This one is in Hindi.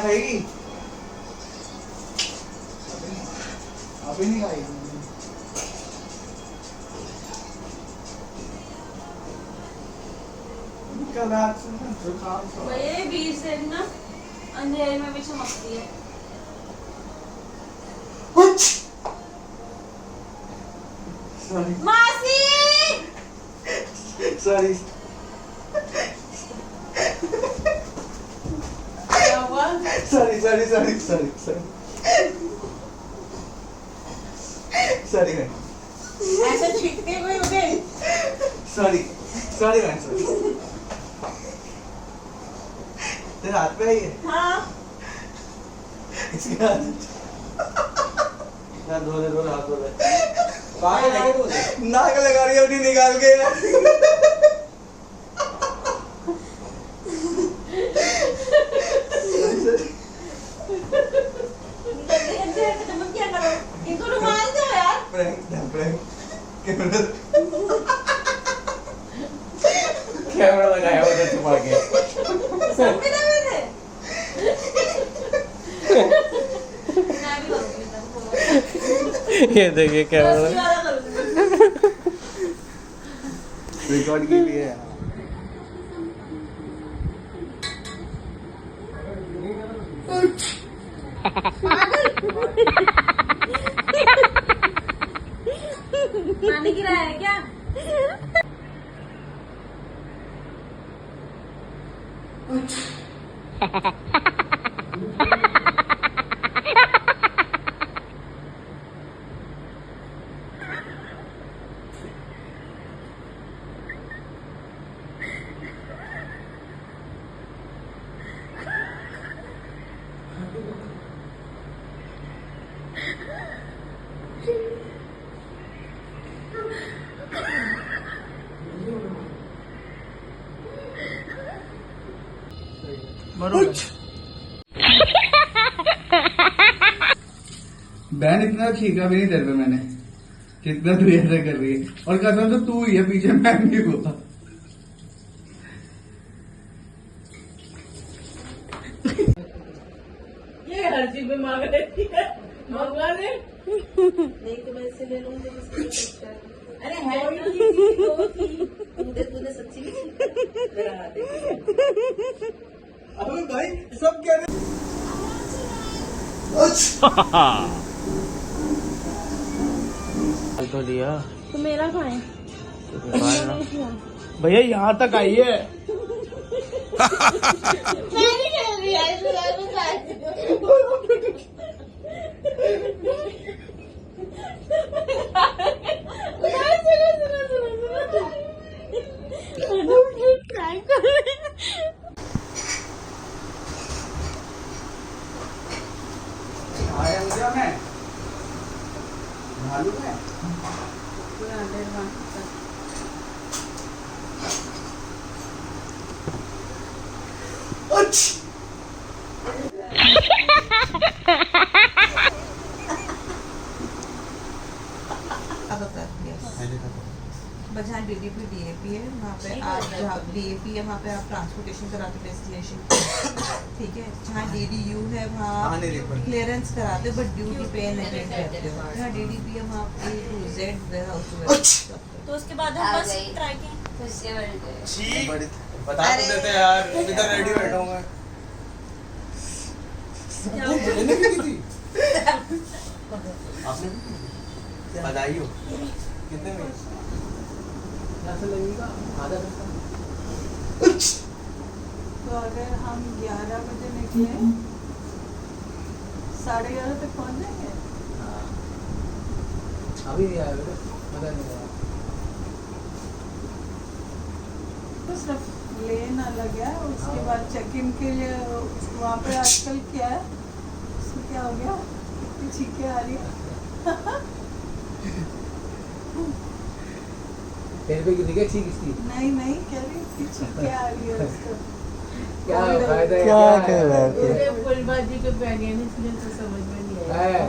खाएगी? अभी नहीं खाएगी। कल रात से ना जुकाम सा। भैया बीर से ना अंधेरे में भी चमकती है। मासी सॉरी क्या हुआ? Sorry sorry sorry sorry sorry sorry ma'am ऐसे छींकते हुए उठे। Sorry sorry ma'am sorry. तेरे हाथ पे है ये? हाँ इसके हाथ यार धो दे हाथ धो दे। कहाँ लगे तू? नाक लगा रही है अपनी निकाल के यार। क्या करो? इनको रुमाल दो यार। प्रैंक कैमरा लगाया उधर छुपा के। सबके दम में थे। मैं भी करूँगी तुमको। ये देखिए कैमरा रस्सी वाला करूँगी। रिकॉर्ड की भी है। पानी गिराया है क्या? बहन इतना खींचा भी नहीं तेरे पे मैंने, कितना तू ऐसा कर रही है। और कसम से तू ही है पीछे, मैं नहीं हुआ। ये हर चीज में मांग लेती है। मंगवा ले। नहीं तो मैं इससे ले लूंगी। अरे है तूने सच्ची करा दे। अबे भाई सब कह रहे तो लिया तो मेरा खाएं। भैया यहाँ तक आइए। मैं नहीं खेल रही यार, आया मुझे मैं मालूम है। जहाँ DDP DAP है वहाँ पे आप, जहाँ DAP है वहाँ पे आप ट्रांसपोर्टेशन कराते डेस्टिनेशन, ठीक है। जहाँ DDU है वहाँ क्लियरेंस कराते हो बट ड्यूटी पे नहीं रहते हो। जहाँ DDP है वहाँ A to Z warehouse to warehouse. तो उसके बाद हम बस ट्राई किए। बता तो देते यार, इधर रेडी बैठा हूँ मैं। मैंने भी की थी। आपने भी की थी? बधाई हो। कितने में? कैसे लगेगा? आधा घंटा। तो अगर हम 11 बजे निकले 11:30 तक पहुँच जाएंगे। अभी नहीं आया बेटा, पता नहीं आया। तो सिर्फ लेन अलग है, उसके बाद चेक इन के लिए वहाँ पे आजकल क्या है, उसमें क्या हो गया, कितनी छींकें आ रही है। तेरे पे कितनी क्या चीज इसकी? नहीं नहीं कह रही इतनी छींकें आ रही है उसको। क्या फायदा है? क्या कह रहा है? फुलबाजी के बैग है इसलिए तो समझ में नहीं आया।